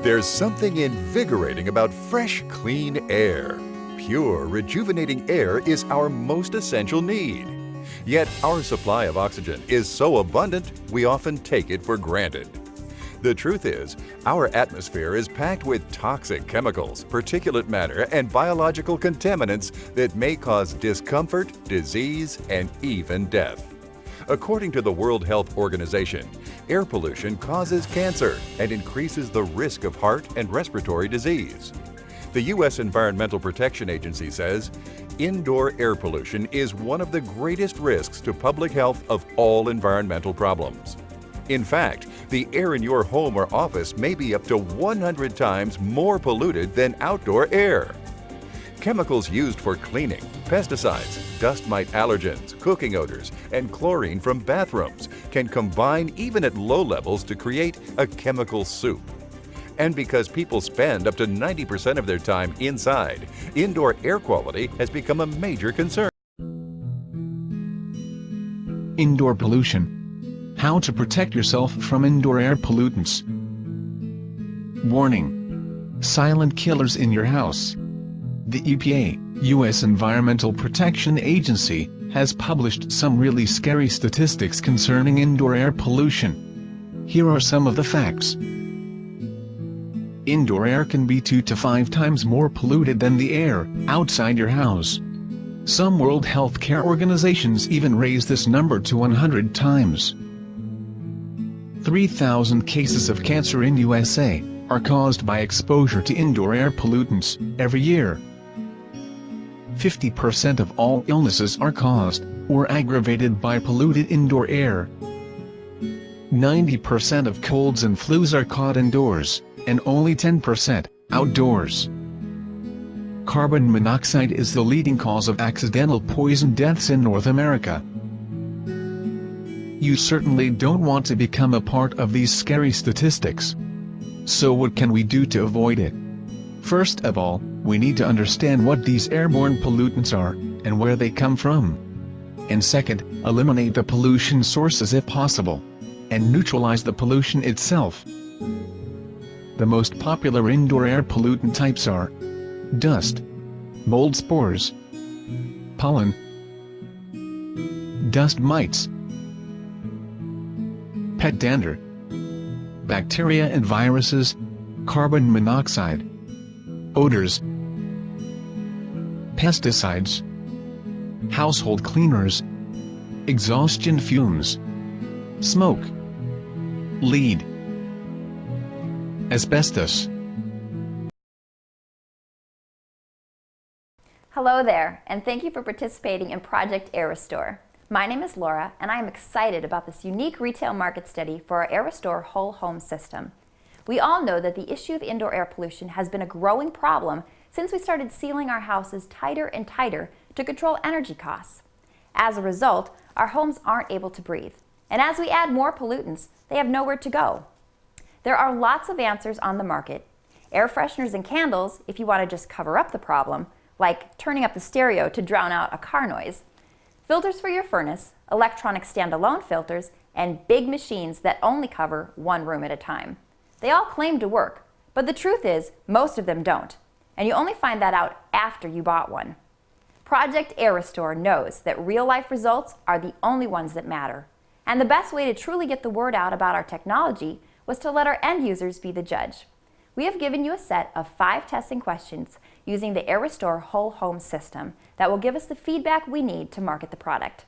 There's something invigorating about fresh, clean air. Pure, rejuvenating air is our most essential need. Yet our supply of oxygen is so abundant, we often take it for granted. The truth is, our atmosphere is packed with toxic chemicals, particulate matter, and biological contaminants that may cause discomfort, disease, and even death. According to the World Health Organization, air pollution causes cancer and increases the risk of heart and respiratory disease. The U.S. Environmental Protection Agency says indoor air pollution is one of the greatest risks to public health of all environmental problems. In fact, the air in your home or office may be up to 100 times more polluted than outdoor air. Chemicals used for cleaning, pesticides, dust mite allergens, cooking odors, and chlorine from bathrooms can combine even at low levels to create a chemical soup. And because people spend up to 90% of their time inside, indoor air quality has become a major concern. Indoor pollution. How to protect yourself from indoor air pollutants. Warning: silent killers in your house. The EPA, U.S. Environmental Protection Agency, has published some really scary statistics concerning indoor air pollution. Here are some of the facts. Indoor air can be 2 to 5 times more polluted than the air outside your house. Some World Health Care organizations even raise this number to 100 times. 3,000 cases of cancer in USA are caused by exposure to indoor air pollutants every year. 50% of all illnesses are caused or aggravated by polluted indoor air. 90% of colds and flus are caught indoors, and only 10% outdoors. Carbon monoxide is the leading cause of accidental poison deaths in North America. You certainly don't want to become a part of these scary statistics. So what can we do to avoid it? First of all, we need to understand what these airborne pollutants are, and where they come from. And second, eliminate the pollution sources if possible, and neutralize the pollution itself. The most popular indoor air pollutant types are dust, mold spores, pollen, dust mites, pet dander, bacteria and viruses, carbon monoxide, odors, pesticides, household cleaners, exhaustion fumes, smoke, lead, asbestos. Hello there, and thank you for participating in Project AirRestore. My name is Laura, and I am excited about this unique retail market study for our AirRestore whole home system. We all know that the issue of indoor air pollution has been a growing problem since we started sealing our houses tighter and tighter to control energy costs. As a result, our homes aren't able to breathe, and as we add more pollutants, they have nowhere to go. There are lots of answers on the market. Air fresheners and candles, if you want to just cover up the problem, like turning up the stereo to drown out a car noise. Filters for your furnace, electronic standalone filters, and big machines that only cover one room at a time. They all claim to work, but the truth is, most of them don't, and you only find that out after you bought one. Project AirRestore knows that real-life results are the only ones that matter, and the best way to truly get the word out about our technology was to let our end users be the judge. We have given you a set of 5 testing questions using the AirRestore whole home system that will give us the feedback we need to market the product.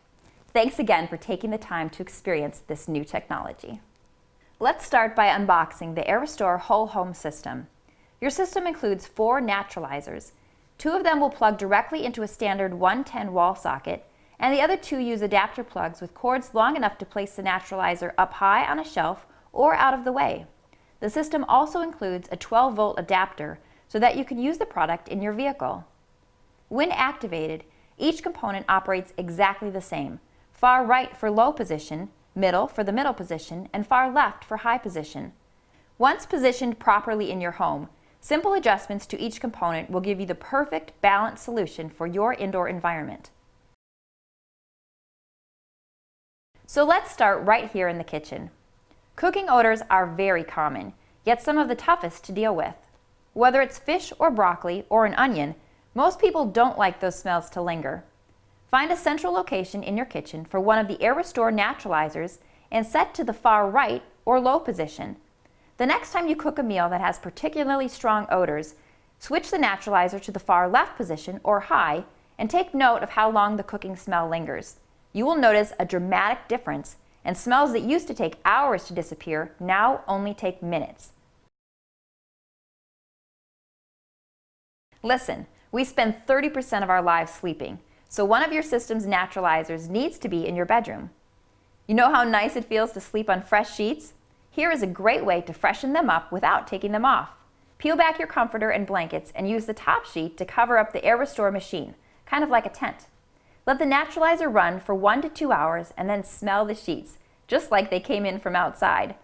Thanks again for taking the time to experience this new technology. Let's start by unboxing the AirRestore whole home system. Your system includes 4 naturalizers. 2 of them will plug directly into a standard 110 wall socket, and the other 2 use adapter plugs with cords long enough to place the naturalizer up high on a shelf or out of the way. The system also includes a 12-volt adapter so that you can use the product in your vehicle. When activated, each component operates exactly the same: far right for low position, middle for the middle position, and far left for high position. Once positioned properly in your home, simple adjustments to each component will give you the perfect balanced solution for your indoor environment. So let's start right here in the kitchen. Cooking odors are very common. yet some of the toughest to deal with. Whether it's fish or broccoli or an onion, most people don't like those smells to linger. Find a central location in your kitchen for one of the AirRestore naturalizers and set to the far right or low position. The next time you cook a meal that has particularly strong odors, switch the naturalizer to the far left position or high and take note of how long the cooking smell lingers. You will notice a dramatic difference, and smells that used to take hours to disappear now only take minutes. Listen, we spend 30% of our lives sleeping, so one of your system's naturalizers needs to be in your bedroom. You know how nice it feels to sleep on fresh sheets? Here is a great way to freshen them up without taking them off. Peel back your comforter and blankets and use the top sheet to cover up the AirRestore machine, kind of like a tent. Let the naturalizer run for 1 to 2 hours and then smell the sheets, just like they came in from outside.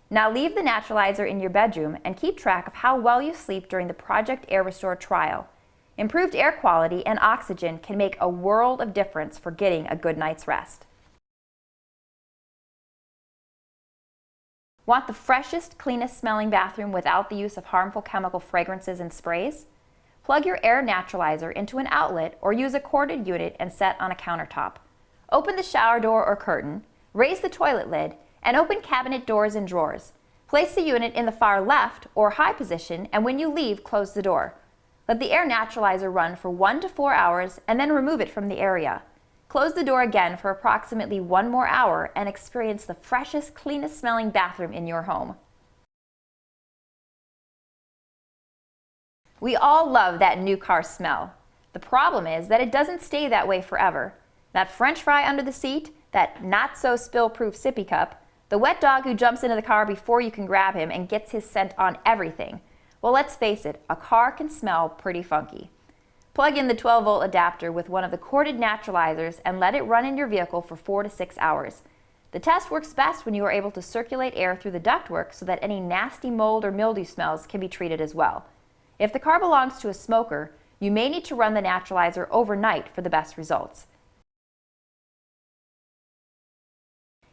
Now leave the naturalizer in your bedroom and keep track of how well you sleep during the Project AirRestore trial. Improved air quality and oxygen can make a world of difference for getting a good night's rest. Want the freshest, cleanest smelling bathroom without the use of harmful chemical fragrances and sprays? Plug your air naturalizer into an outlet or use a corded unit and set on a countertop. Open the shower door or curtain, raise the toilet lid, and open cabinet doors and drawers. Place the unit in the far left or high position, and when you leave, close the door. Let the air naturalizer run for 1 to 4 hours and then remove it from the area. Close the door again for approximately 1 more hour and experience the freshest, cleanest smelling bathroom in your home. We all love that new car smell. The problem is that it doesn't stay that way forever. That French fry under the seat, that not-so-spill-proof sippy cup, the wet dog who jumps into the car before you can grab him and gets his scent on everything. Well, let's face it, a car can smell pretty funky. Plug in the 12-volt adapter with one of the corded naturalizers and let it run in your vehicle for 4 to 6 hours. The test works best when you are able to circulate air through the ductwork so that any nasty mold or mildew smells can be treated as well. If the car belongs to a smoker, you may need to run the naturalizer overnight for the best results.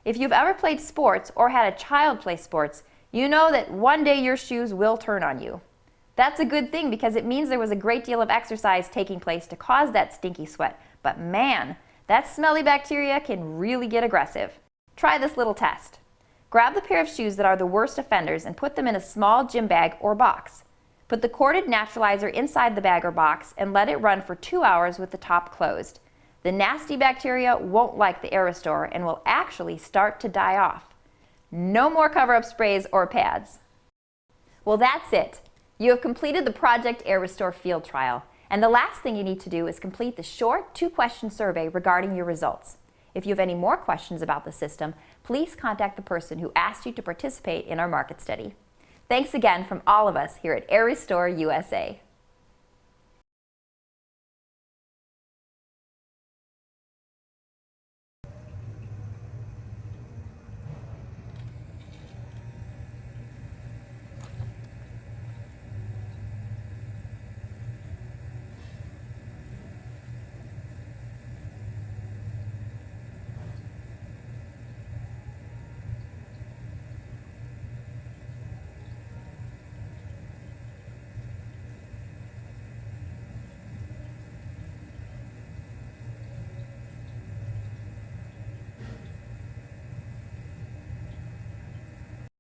If you've ever played sports or had a child play sports, you know that one day your shoes will turn on you. That's a good thing because it means there was a great deal of exercise taking place to cause that stinky sweat. But man, that smelly bacteria can really get aggressive. Try this little test. Grab the pair of shoes that are the worst offenders and put them in a small gym bag or box. Put the corded naturalizer inside the bag or box and let it run for 2 hours with the top closed. The nasty bacteria won't like the AirRestore and will actually start to die off. No more cover-up sprays or pads. Well, that's it. You have completed the Project AirRestore field trial, and the last thing you need to do is complete the short 2-question survey regarding your results. If you have any more questions about the system, please contact the person who asked you to participate in our market study. Thanks again from all of us here at AirRestore USA.